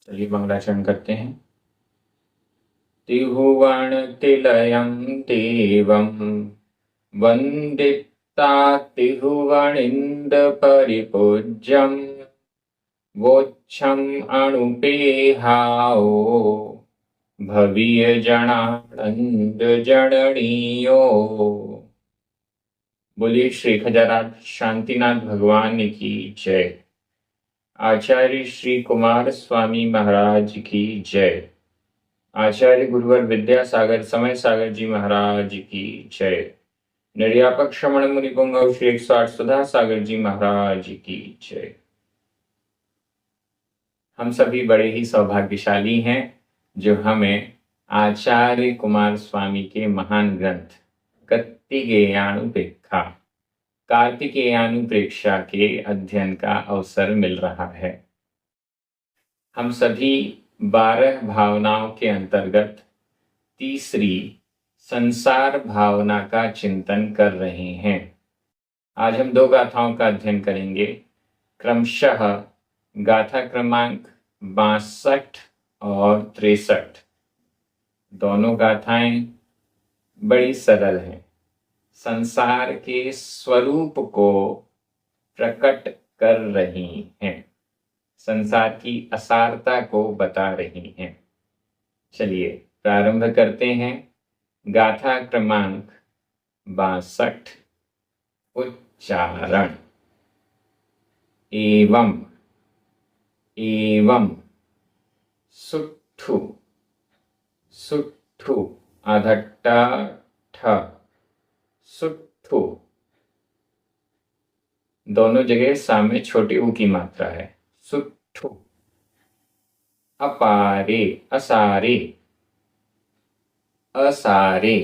चलिए मंगलाचरण करते हैं। त्रिभुवन तिलयं देवं वन्दिता त्रिभुवनिन्द परिपूज्यं वोच्छम् अणुपेहाओ भवीय जनानंद जननीयो। बोलिए श्री खजाराज शांतिनाथ भगवान की जय। आचार्य श्री कुमार स्वामी महाराज की जय। आचार्य गुरुवर विद्यासागर समय सागर जी महाराज की जय। निर्यापक श्रमण मुनि पुंगव श्री 108 सुधा सागर जी महाराज की जय। हम सभी बड़े ही सौभाग्यशाली हैं जो हमें आचार्य कुमार स्वामी के महान ग्रंथ कार्तिकेयानुपेक्षा कार्तिकेयानुप्रेक्षा के अध्ययन का अवसर मिल रहा है। हम सभी 12 भावनाओं के अंतर्गत तीसरी संसार भावना का चिंतन कर रहे हैं। आज हम 2 गाथाओं का अध्ययन करेंगे, क्रमशः गाथा क्रमांक 62 और 63। दोनों गाथाएं बड़ी सरल हैं, संसार के स्वरूप को प्रकट कर रही हैं, संसार की असारता को बता रही हैं। चलिए प्रारंभ करते हैं। गाथा क्रमांक 62। उच्चारण। एवं एवं सुट्ठु सुट्ठु अधट्टा ठ सुट्ठु। दोनों जगह सामने छोटी ऊ की मात्रा है। सुट्ठु। अपारे असारे असारे।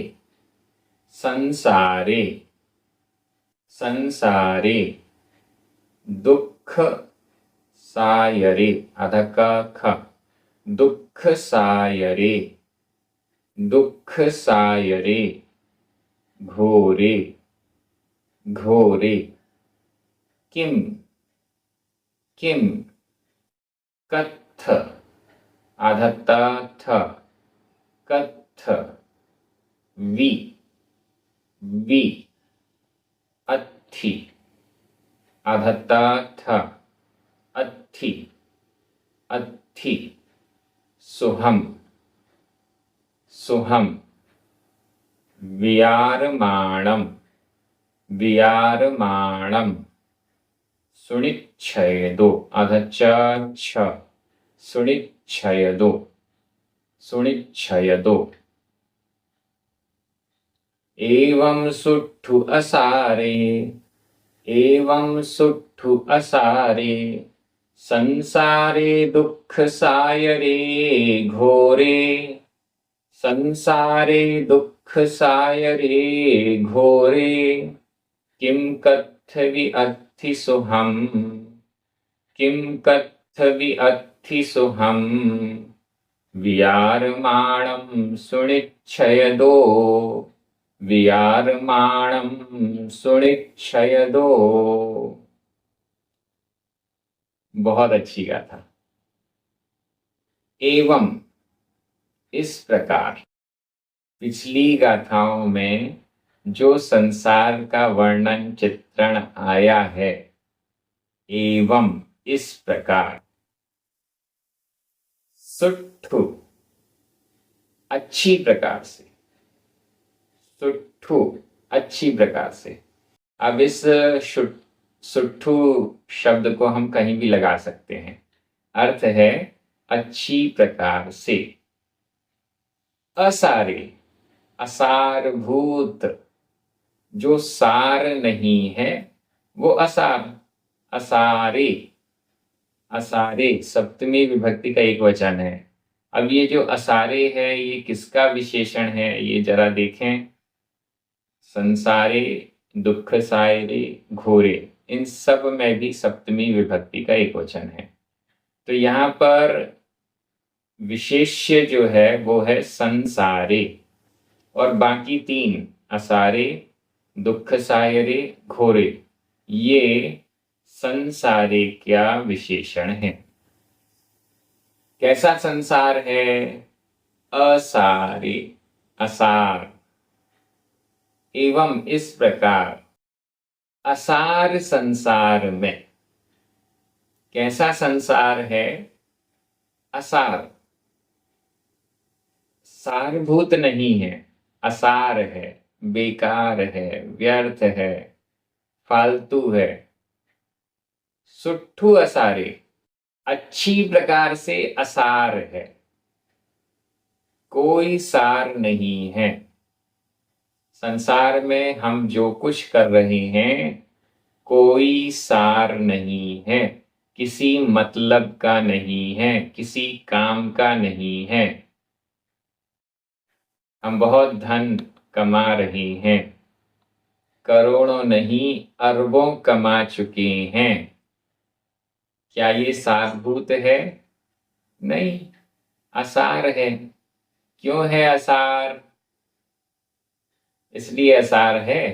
संसारे संसारे। दुख सायरे अधका ख दुख सायरे दुख सायरे। घोरे घोरे। किम किम। कत्थ आधत्ता थ कत्थ। वि वि। अत्थि आधत्ता थ अत्थि अत्थि। सुहम सुहम। वियारमाणम वियारमाणम। सुनिच्छयदो अधच्च छ सुनिच्छयदो सुनिच्छयदो। एवं सुट्ठु असारे एवं सुट्ठु असारे। संसारे दुख सायरे घोरे संसारे दुख सायरे घोरे। किम कत्थ वि अत्थि सुहम किम कत्थ वि अत्थि सुहम। वियारमाणं सुनिच्छयदो वियारमाणं सुनिच्छयदो। बहुत अच्छी गाथा। एवं इस प्रकार पिछली गाथाओं में जो संसार का वर्णन चित्रण आया है, एवं इस प्रकार। सुट्ठु अच्छी प्रकार से सुट्ठु अच्छी प्रकार से। अब इस सुट्ठु शब्द को हम कहीं भी लगा सकते हैं। अर्थ है अच्छी प्रकार से। असारे असारभूत जो सार नहीं है वो असार। असारे असारे सप्तमी विभक्ति का एक वचन है। अब ये जो असारे है ये किसका विशेषण है ये जरा देखें। संसारे दुख सायरे घोरे इन सब में भी सप्तमी विभक्ति का एक वचन है। तो यहाँ पर विशेष्य जो है वो है संसारे और बाकी 3 असारे दुख सायरे घोरे ये संसारे क्या विशेषण है। कैसा संसार है? असारे, असार। एवं इस प्रकार असार संसार में। कैसा संसार है? असार, सारभूत नहीं है, असार है, बेकार है, व्यर्थ है, फालतू है। सुट्ठू असारे, अच्छी प्रकार से असार है, कोई सार नहीं है। संसार में हम जो कुछ कर रहे हैं कोई सार नहीं है, किसी मतलब का नहीं है, किसी काम का नहीं है। हम बहुत धन कमा रहे हैं, करोड़ों नहीं अरबों कमा चुके हैं। क्या ये सारभूत है? नहीं, असार है। क्यों है असार? इसलिए असार है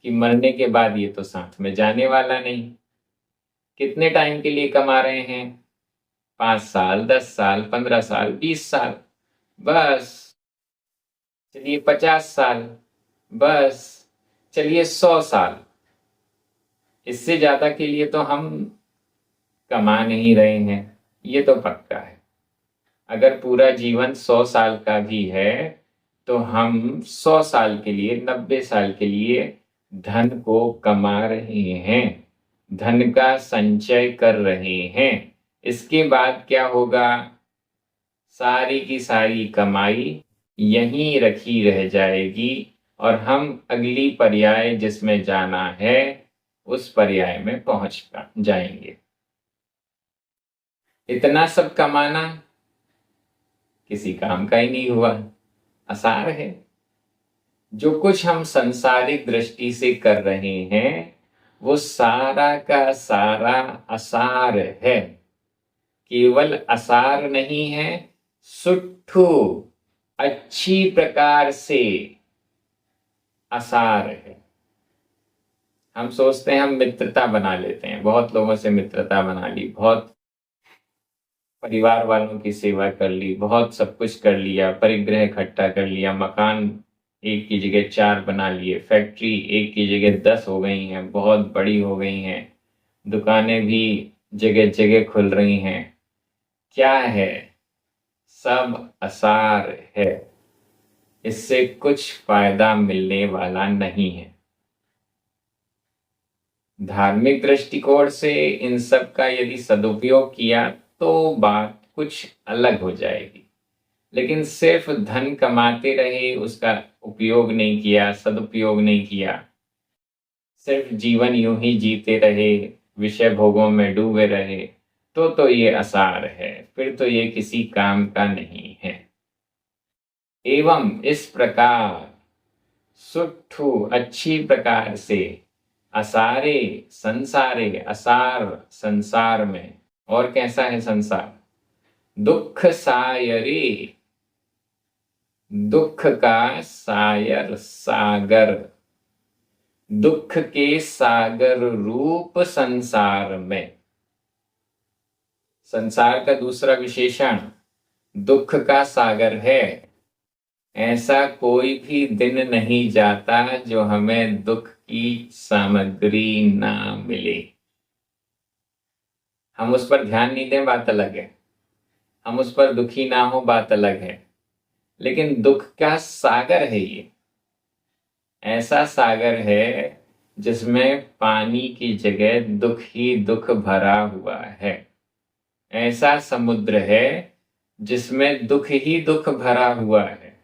कि मरने के बाद ये तो साथ में जाने वाला नहीं। कितने टाइम के लिए कमा रहे हैं? 5 साल, 10 साल, 15 साल, 20 साल, बस। चलिए 50 साल, बस। चलिए 100 साल। इससे ज्यादा के लिए तो हम कमा नहीं रहे हैं, ये तो पक्का है। अगर पूरा जीवन 100 साल का भी है तो हम 100 साल के लिए, 90 साल के लिए धन को कमा रहे हैं, धन का संचय कर रहे हैं। इसके बाद क्या होगा? सारी की सारी कमाई यहीं रखी रह जाएगी और हम अगली पर्याय जिसमें जाना है उस पर्याय में पहुंच जाएंगे। इतना सब कमाना किसी काम का ही नहीं हुआ, असार है। जो कुछ हम संसारिक दृष्टि से कर रहे हैं वो सारा का सारा असार है। केवल असार नहीं है, सुट्ठू, अच्छी प्रकार से असार है। हम सोचते हैं हम मित्रता बना लेते हैं, बहुत लोगों से मित्रता बना ली, बहुत परिवार वालों की सेवा कर ली, बहुत सब कुछ कर लिया, परिग्रह इकट्ठा कर लिया, मकान एक की जगह 4 बना लिए, फैक्ट्री एक की जगह 10 हो गई हैं, बहुत बड़ी हो गई हैं, दुकानें भी जगह जगह खुल रही हैं। क्या है? सब असार है। इससे कुछ फायदा मिलने वाला नहीं है। धार्मिक दृष्टिकोण से इन सब का यदि सदुपयोग किया तो बात कुछ अलग हो जाएगी, लेकिन सिर्फ धन कमाते रहे, उसका उपयोग नहीं किया, सदुपयोग नहीं किया, सिर्फ जीवन यूं ही जीते रहे, विषय भोगों में डूबे रहे, तो ये असार है, फिर तो ये किसी काम का नहीं है। एवं इस प्रकार सुट्ठू, अच्छी प्रकार से, असारे संसारे, असार संसार में। और कैसा है संसार? दुख सायरे, दुख का सायर, सागर, दुख के सागर रूप संसार में। संसार का दूसरा विशेषण दुख का सागर है। ऐसा कोई भी दिन नहीं जाता जो हमें दुख की सामग्री ना मिले। हम उस पर ध्यान नहीं दें, बात अलग है, हम उस पर दुखी ना हो, बात अलग है, लेकिन दुख का सागर है ये। ऐसा सागर है जिसमें पानी की जगह दुख ही दुख भरा हुआ है। ऐसा समुद्र है जिसमें दुख ही दुख भरा हुआ है।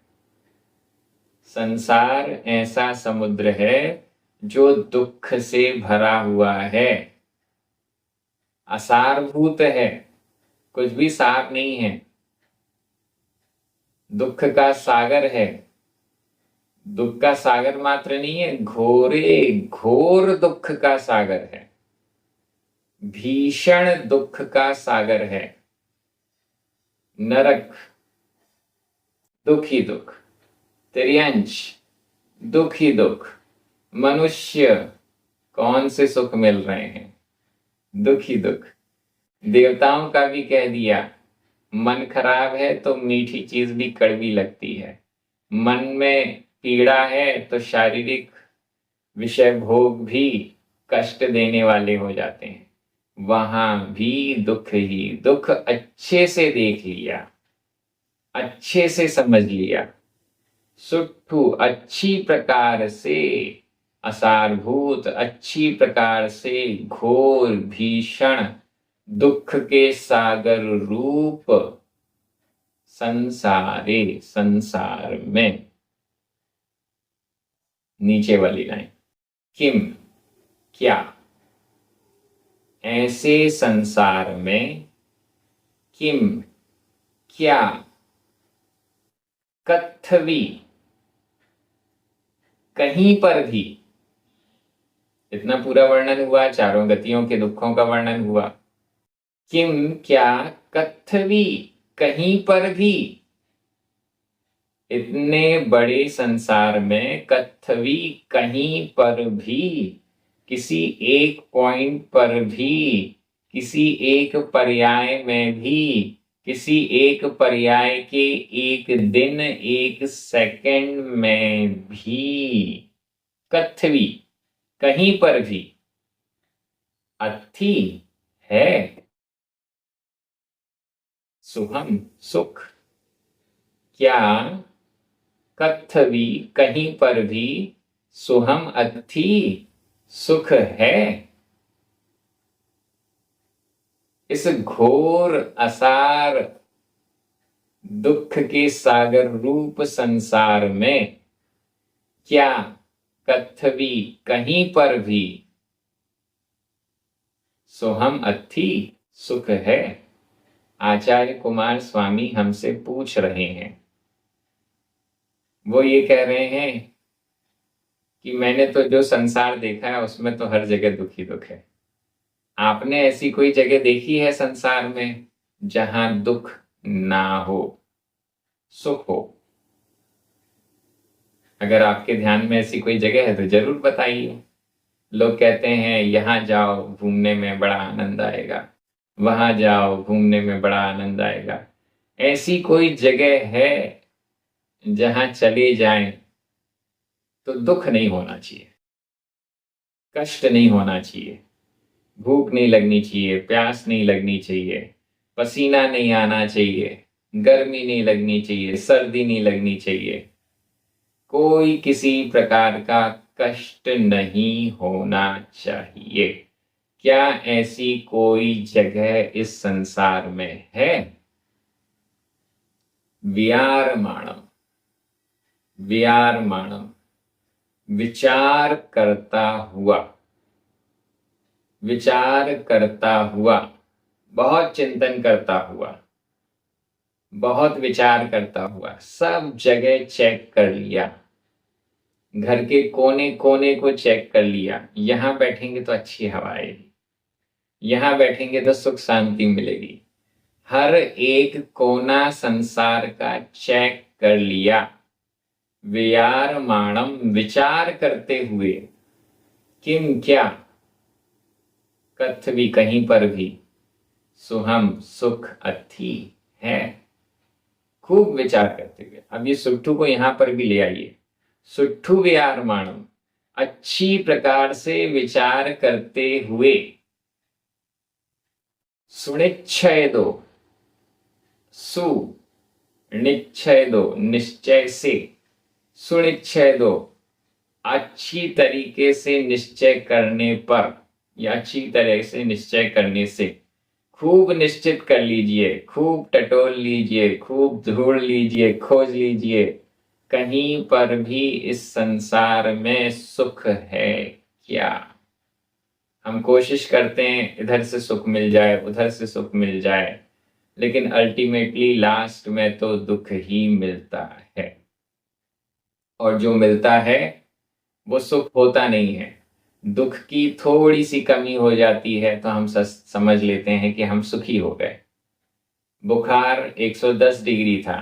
संसार ऐसा समुद्र है जो दुख से भरा हुआ है, असारभूत है, कुछ भी सार नहीं है, दुख का सागर है। दुख का सागर मात्र नहीं है, घोरे घोर दुख का सागर है, भीषण दुख का सागर है। नरक, दुख ही दुख, तिर्यंच, दुख ही दुख, मनुष्य, कौन से सुख मिल रहे हैं? दुख ही दुख। देवताओं का भी कह दिया, मन खराब है तो मीठी चीज भी कड़वी लगती है। मन में पीड़ा है तो शारीरिक विषय भोग भी कष्ट देने वाले हो जाते हैं। वहां भी दुख ही दुख। अच्छे से देख लिया, अच्छे से समझ लिया। सुट्ठु अच्छी प्रकार से, असारभूत अच्छी प्रकार से, घोर भीषण दुख के सागर रूप संसारे, संसार में। नीचे वाली लाइन, किम क्या, ऐसे संसार में, किम क्या, कथवी कहीं पर भी। इतना पूरा वर्णन हुआ, चारों गतियों के दुखों का वर्णन हुआ। किम क्या, कथवी कहीं पर भी, इतने बड़े संसार में कथवी कहीं पर भी, किसी एक पॉइंट पर भी, किसी एक पर्याय में भी, किसी एक पर्याय के एक दिन एक सेकंड में भी, कथवी कहीं पर भी, अथि है, सुहम सुख, क्या कथवी कहीं पर भी, सुहम अथि सुख है। इस घोर असार दुख के सागर रूप संसार में क्या कथवी कहीं पर भी, सोहम अथि सुख है। आचार्य कुमार स्वामी हमसे पूछ रहे हैं, वो ये कह रहे हैं कि मैंने तो जो संसार देखा है उसमें तो हर जगह दुख ही दुख है। आपने ऐसी कोई जगह देखी है संसार में जहां दुख ना हो, सुख हो? अगर आपके ध्यान में ऐसी कोई जगह है तो जरूर बताइए। लोग कहते हैं यहां जाओ घूमने में बड़ा आनंद आएगा, वहां जाओ घूमने में बड़ा आनंद आएगा। ऐसी कोई जगह है जहां चले जाएं तो दुख नहीं होना चाहिए, कष्ट नहीं होना चाहिए, भूख नहीं लगनी चाहिए, प्यास नहीं लगनी चाहिए, पसीना नहीं आना चाहिए, गर्मी नहीं लगनी चाहिए, सर्दी नहीं लगनी चाहिए, कोई किसी प्रकार का कष्ट नहीं होना चाहिए। क्या ऐसी कोई जगह इस संसार में है? वियारमाणम, वियारमाणम, विचार करता हुआ, विचार करता हुआ, बहुत चिंतन करता हुआ, बहुत विचार करता हुआ, सब जगह चेक कर लिया, घर के कोने कोने को चेक कर लिया। यहां बैठेंगे तो अच्छी हवा आएगी, यहां बैठेंगे तो सुख शांति मिलेगी। हर एक कोना संसार का चेक कर लिया। वियारमाणम, विचार करते हुए, किम क्या, कथवी कहीं पर भी, सुहम सुख अथि है। खूब विचार करते हुए। अब ये सुट्ठू को यहां पर भी ले आइए। सुट्ठू वियारमाणम, अच्छी प्रकार से विचार करते हुए, सुनिश्चय दो, सु निश्चय दो, निश्चय से, सुनिश्चय दो, अच्छी तरीके से निश्चय करने पर, या अच्छी तरह से निश्चय करने से, खूब निश्चित कर लीजिए, खूब टटोल लीजिए, खूब ढूंढ लीजिए, खोज लीजिए, कहीं पर भी इस संसार में सुख है क्या? हम कोशिश करते हैं इधर से सुख मिल जाए, उधर से सुख मिल जाए, लेकिन अल्टीमेटली लास्ट में तो दुख ही मिलता है। और जो मिलता है वो सुख होता नहीं है। दुख की थोड़ी सी कमी हो जाती है तो हम समझ लेते हैं कि हम सुखी हो गए। बुखार 110 डिग्री था,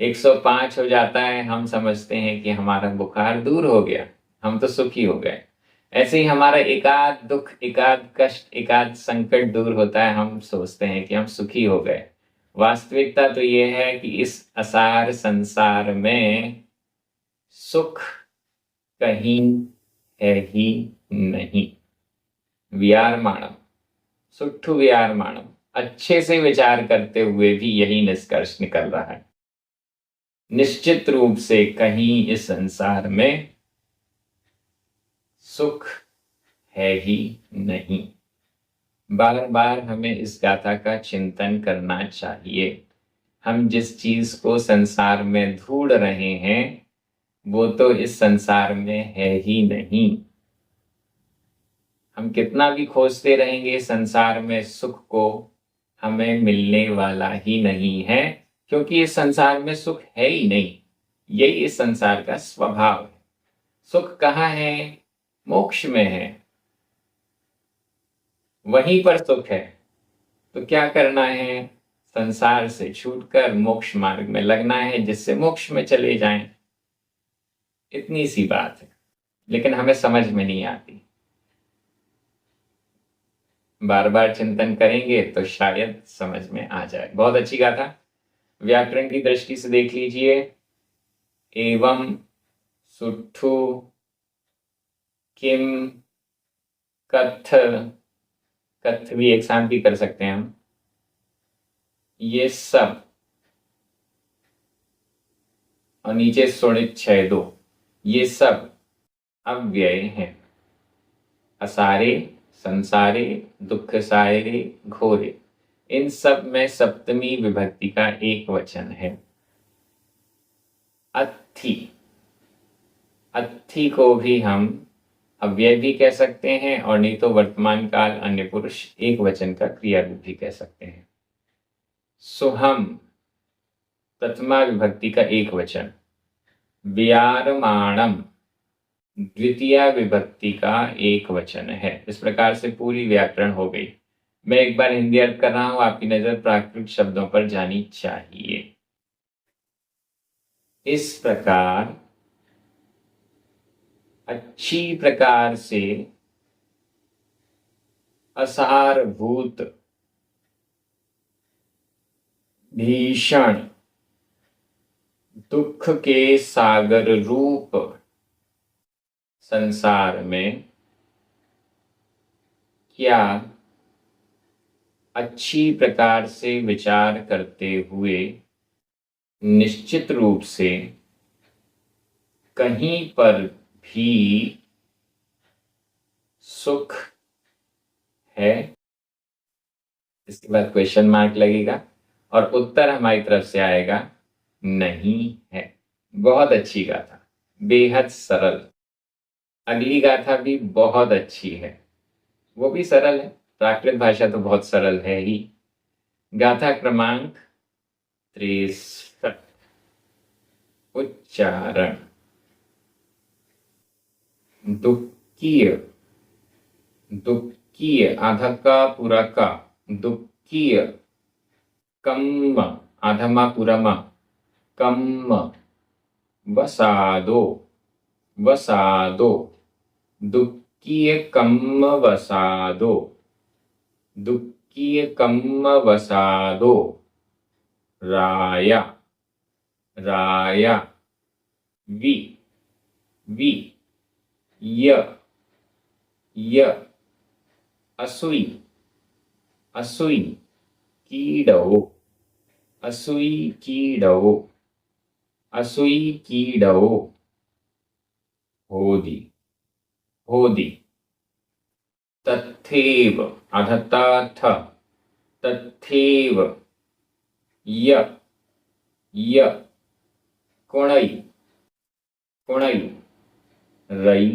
105 हो जाता है, हम समझते हैं कि हमारा बुखार दूर हो गया, हम तो सुखी हो गए। ऐसे ही हमारा एकाध दुख, एकाध कष्ट, एकाध संकट दूर होता है, हम सोचते हैं कि हम सुखी हो गए। वास्तविकता तो ये है कि इस असार संसार में सुख कहीं है ही नहीं। वियारमाणम, सुट्ठु वियारमाणम, अच्छे से विचार करते हुए भी यही निष्कर्ष निकल रहा है। निश्चित रूप से कहीं इस संसार में सुख है ही नहीं। बार बार हमें इस गाथा का चिंतन करना चाहिए। हम जिस चीज को संसार में ढूंढ रहे हैं वो तो इस संसार में है ही नहीं। हम कितना भी खोजते रहेंगे संसार में सुख को, हमें मिलने वाला ही नहीं है, क्योंकि इस संसार में सुख है ही नहीं। यही इस संसार का स्वभाव है। सुख कहाँ है? मोक्ष में है, वहीं पर सुख है। तो क्या करना है? संसार से छूटकर मोक्ष मार्ग में लगना है, जिससे मोक्ष में चले जाएं। इतनी सी बात है, लेकिन हमें समझ में नहीं आती। बार बार चिंतन करेंगे तो शायद समझ में आ जाए। बहुत अच्छी गाथा। व्याकरण की दृष्टि से देख लीजिए। एवं, सुट्ठु, किम, कथ, कथ भी एक साथ भी कर सकते हैं हम। ये सब, और नीचे सुणित छेदो, ये सब अव्यय हैं। असारे, संसारे, दुख सारे, घोरे, इन सब में सप्तमी विभक्ति का एक वचन है। अत्थि, अत्थि को भी हम अव्यय भी कह सकते हैं, और नहीं तो वर्तमान काल अन्य पुरुष एक वचन का क्रिया रूप भी कह सकते हैं। सुहम, प्रथमा विभक्ति का एक वचन। व्यारमाणम, द्वितीय विभक्ति का एक वचन है। इस प्रकार से पूरी व्याकरण हो गई। मैं एक बार हिंदी अर्थ कर रहा हूं, आपकी नजर प्राकृत शब्दों पर जानी चाहिए। इस प्रकार अच्छी प्रकार से असारभूत, भीषण दुख के सागर रूप संसार में क्या अच्छी प्रकार से विचार करते हुए निश्चित रूप से कहीं पर भी सुख है? इसके बाद क्वेश्चन मार्क लगेगा और उत्तर हमारी तरफ से आएगा नहीं है। बहुत अच्छी गाथा, बेहद सरल। अगली गाथा भी बहुत अच्छी है, वो भी सरल है। प्राकृत भाषा तो बहुत सरल है ही। गाथा क्रमांक 63। उच्चारण। दुःखीय, दुःखीय आधा का पूरा का, दुःखीय। कम, आधा मा पूरा मा, कम। वसादो, वसादो, दुःखीय कम वसादो, दुःखीय कम वसादो। राया, राया। वि, वि, य, य। असुई, असुई। कीड़ो, असुई कीड़ो, असुई कीड़ो। होदी, होदी। तथैव, अधता थ, तथैव। य, य। कुणई, कुणई। रई,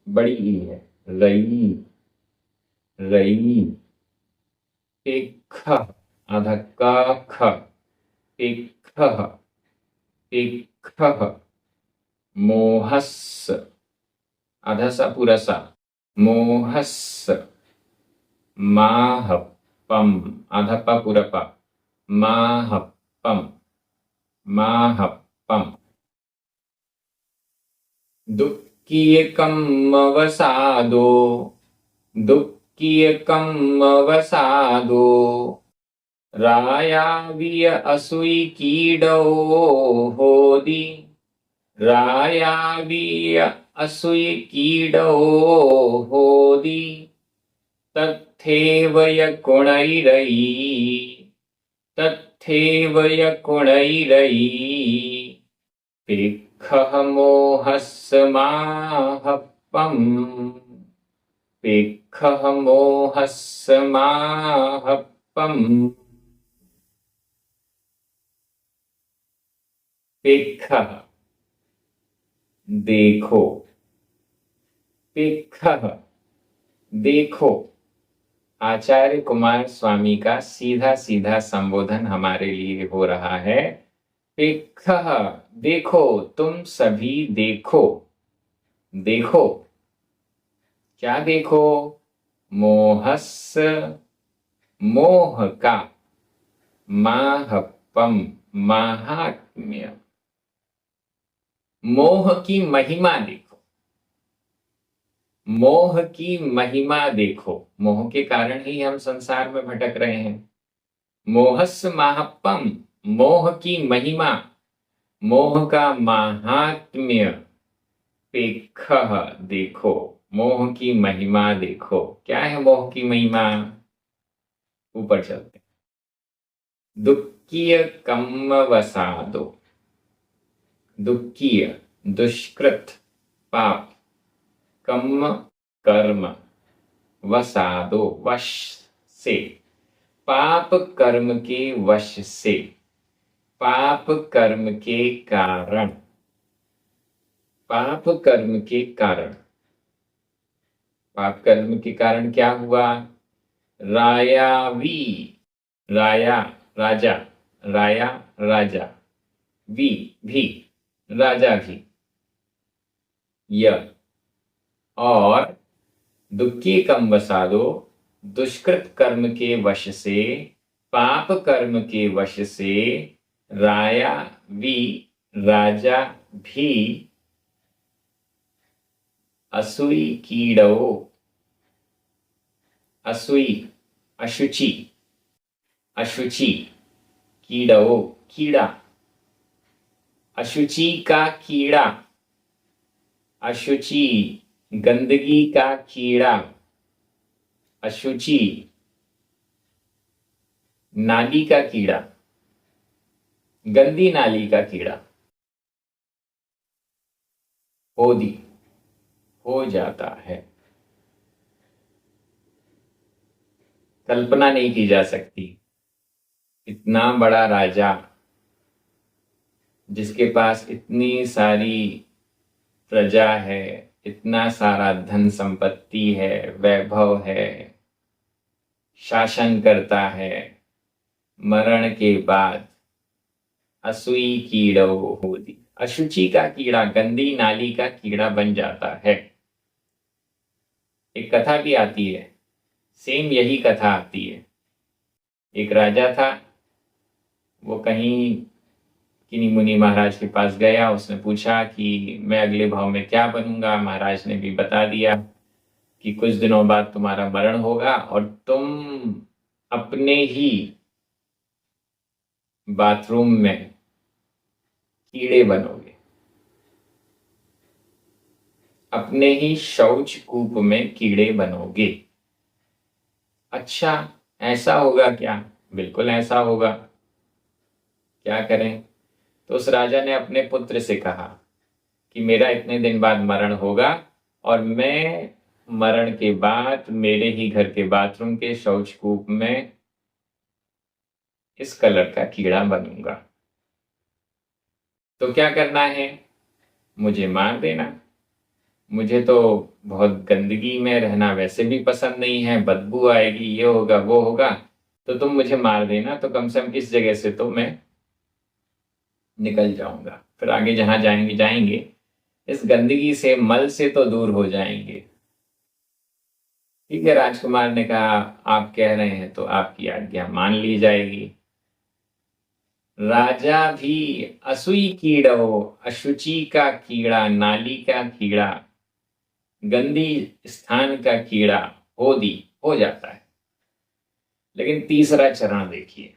बड़ी ई है, रई, रई। पेख, आधा का ख, पेख, पेख। मोहस्स, आधा सा पूरा सा, मोहस्स। माहपम, आधा पा पूरा पा, माहपम, माहपम। दुःखीयकम वसादो, दुःखीयकम वसादो। रायावीय असुई कीड़ो होदी, रायावीय असुई कीड़ो होदी, तत्थेवय कुणैरयी, तत्थेवय कुणैरयी, पेक्खः मोहस्समाहप्पम्, पेक्खः मोहस्समाहप्पम्। पेक्खः देखो, पेक्खः देखो। आचार्य कुमार स्वामी का सीधा सीधा संबोधन हमारे लिए हो रहा है। पेक्खः देखो, तुम सभी देखो। देखो क्या देखो? मोहस्स मोह का, माहप्पम महात्म्य, मोह की महिमा देखो, मोह की महिमा देखो। मोह के कारण ही हम संसार में भटक रहे हैं। मोहस्स महात्म्यम, मोह की महिमा, मोह का महात्म्य। पेक्खः देखो, मोह की महिमा देखो। क्या है मोह की महिमा? ऊपर चलते। दुःखीय कम्म वसादो, दुःखीय दुष्कृत पाप, कम्म कर्म, वसादो वश से, पाप कर्म के वश से, पाप कर्म के कारण, पाप कर्म के कारण। पाप कर्म के कारण क्या हुआ? रायावी, राया राजा, राया राजा, वी भी राजा भी, यह और दुखी कम वसादो, दुष्कृत कर्म के वश से, पाप कर्म के वश से, राया वी राजा भी, असुई कीड़ो, असुई अशुचि, अशुचि कीड़ो कीड़ा, अशुचि का कीड़ा, अशुचि गंदगी का कीड़ा, अशुचि नाली का कीड़ा, गंदी नाली का कीड़ा, होदी हो जाता है। कल्पना नहीं की जा सकती, इतना बड़ा राजा जिसके पास इतनी सारी प्रजा है, इतना सारा धन संपत्ति है, वैभव है, शासन करता है, मरण के बाद असुई कीड़ो होदी, अशुचि का कीड़ा, गंदी नाली का कीड़ा बन जाता है। एक कथा भी आती है, सेम यही कथा आती है। एक राजा था, वो कहीं किन्हीं मुनि महाराज के पास गया। उसने पूछा कि मैं अगले भाव में क्या बनूंगा। महाराज ने भी बता दिया कि कुछ दिनों बाद तुम्हारा मरण होगा और तुम अपने ही बाथरूम में कीड़े बनोगे, अपने ही शौच कूप में कीड़े बनोगे। अच्छा, ऐसा होगा क्या? बिल्कुल ऐसा होगा। क्या करें? तो उस राजा ने अपने पुत्र से कहा कि मेरा इतने दिन बाद मरण होगा और मैं मरण के बाद मेरे ही घर के बाथरूम के शौचकूप में इस कलर का कीड़ा बनूंगा। तो क्या करना है? मुझे मार देना। मुझे तो बहुत गंदगी में रहना वैसे भी पसंद नहीं है, बदबू आएगी, ये होगा वो होगा, तो तुम मुझे मार देना, तो कम से कम इस जगह से तो मैं निकल जाऊंगा। फिर आगे जहां जाएंगे जाएंगे, इस गंदगी से, मल से तो दूर हो जाएंगे। ठीक है, राजकुमार ने कहा आप कह रहे हैं तो आपकी आज्ञा मान ली जाएगी। राजा भी असुई कीड़ो, अशुचि का कीड़ा, नाली का कीड़ा, गंदी स्थान का कीड़ा होदी हो जाता है। लेकिन तीसरा चरण देखिए,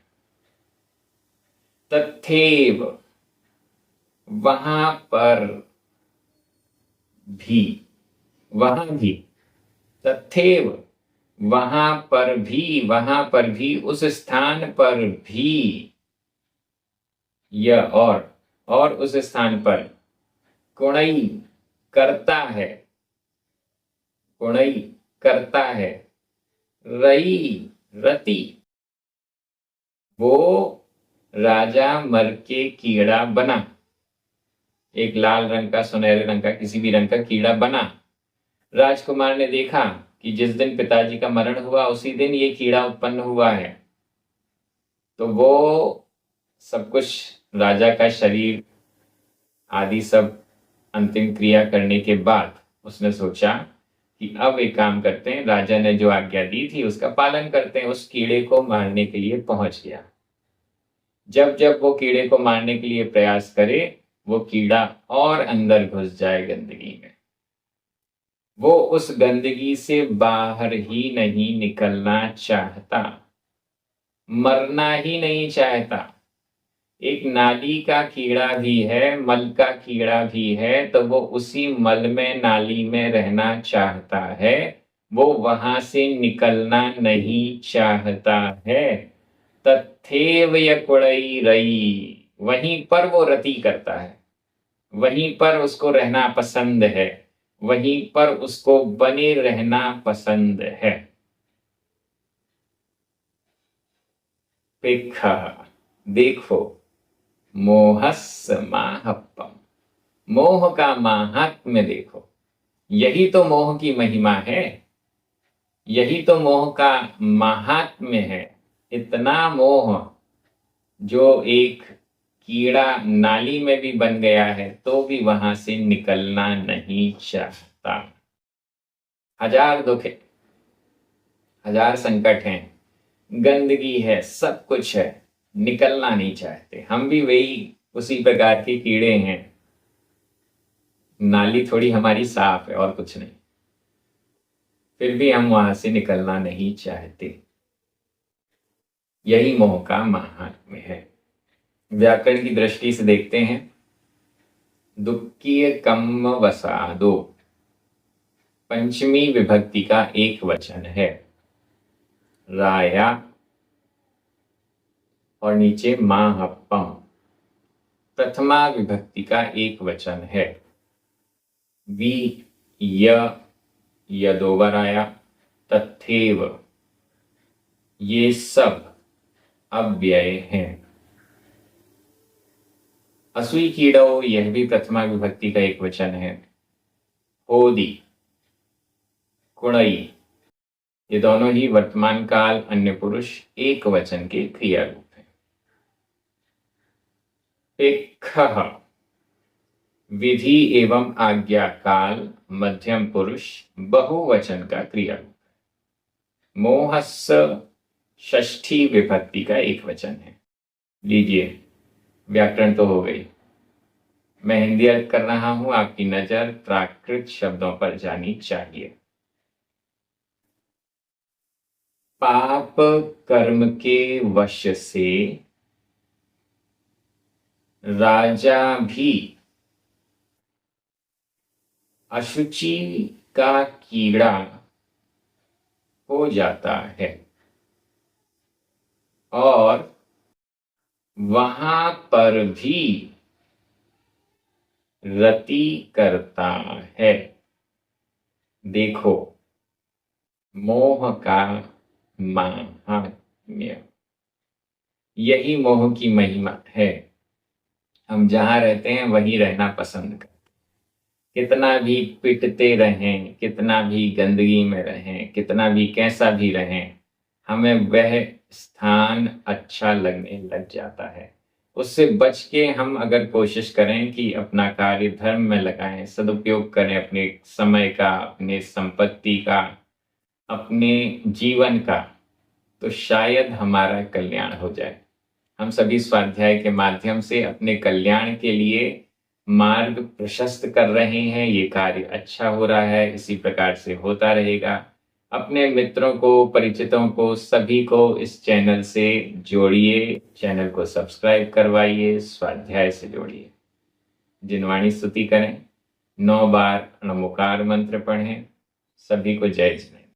तथैव वहां पर भी, वहां भी, तथैव वहां पर भी, उस स्थान पर भी, यह और उस स्थान पर, कुणई करता है, कुणई करता है, रई रति, वो राजा मर के कीड़ा बना, एक लाल रंग का, सुनहरे रंग का, किसी भी रंग का कीड़ा बना। राजकुमार ने देखा कि जिस दिन पिताजी का मरण हुआ उसी दिन ये कीड़ा उत्पन्न हुआ है। तो वो सब कुछ, राजा का शरीर आदि सब अंतिम क्रिया करने के बाद उसने सोचा कि अब एक काम करते हैं, राजा ने जो आज्ञा दी थी उसका पालन करते हैं। उस कीड़े को मारने के लिए पहुंच गया। जब जब वो कीड़े को मारने के लिए प्रयास करे, वो कीड़ा और अंदर घुस जाए गंदगी में। वो उस गंदगी से बाहर ही नहीं निकलना चाहता, मरना ही नहीं चाहता। एक नाली का कीड़ा भी है, मल का कीड़ा भी है, तो वो उसी मल में, नाली में रहना चाहता है। वो वहां से निकलना नहीं चाहता है। तथैव यकुड़ई रई, वहीं पर वो रति करता है, वहीं पर उसको रहना पसंद है, वहीं पर उसको बने रहना पसंद है। देखो, मोहस्य माहप्पम, मोह का माहात्म्य देखो। यही तो मोह की महिमा है, यही तो मोह का माहात्म्य है। इतना मोह, जो एक कीड़ा नाली में भी बन गया है तो भी वहां से निकलना नहीं चाहता। हजार दुख है, हजार संकट हैं, गंदगी है, सब कुछ है, निकलना नहीं चाहते। हम भी वही उसी प्रकार के कीड़े हैं। नाली थोड़ी हमारी साफ है और कुछ नहीं, फिर भी हम वहां से निकलना नहीं चाहते। यही मोह का महात्म्य है। व्याकरण की दृष्टि से देखते हैं। दुःखीय कम वसादो पंचमी विभक्ति का एक वचन है, राया और नीचे माहप्पम प्रथमा विभक्ति का एक वचन है। यदोवराया तथैव, ये सब अव्यय हैं। असुई कीड़ो, यह भी प्रथमा विभक्ति का एक वचन है। होदी, कुणई, ये दोनों ही वर्तमान काल अन्य पुरुष एक वचन के क्रिया रूप हैं। पेक्खः, विधि एवं आज्ञा काल मध्यम पुरुष बहुवचन का क्रिया रूप है। मोहस्य षष्ठी विभक्ति का एक वचन है। लीजिए, व्याकरण तो हो गई। मैं हिंदी अर्थ कर रहा हूं, आपकी नजर प्राकृत शब्दों पर जानी चाहिए। पाप कर्म के वश से राजा भी अशुचि का कीड़ा हो जाता है और वहां पर भी रति करता है। देखो, मोह का माहात्म्य, यही मोह की महिमा है। हम जहां रहते हैं वहीं रहना पसंद करते। कितना भी पिटते रहें, कितना भी गंदगी में रहें, कितना भी कैसा भी रहें, हमें वह स्थान अच्छा लगने लग जाता है। उससे बच के हम अगर कोशिश करें कि अपना कार्य धर्म में लगाएं, सदुपयोग करें अपने समय का, अपने संपत्ति का, अपने जीवन का, तो शायद हमारा कल्याण हो जाए। हम सभी स्वाध्याय के माध्यम से अपने कल्याण के लिए मार्ग प्रशस्त कर रहे हैं। ये कार्य अच्छा हो रहा है, इसी प्रकार से होता रहेगा। अपने मित्रों को, परिचितों को, सभी को इस चैनल से जोड़िए, चैनल को सब्सक्राइब करवाइए, स्वाध्याय से जोड़िए। जिनवाणी स्तुति करें, 9 बार नमोकार मंत्र पढ़ें। सभी को जय जिनेन्द्र।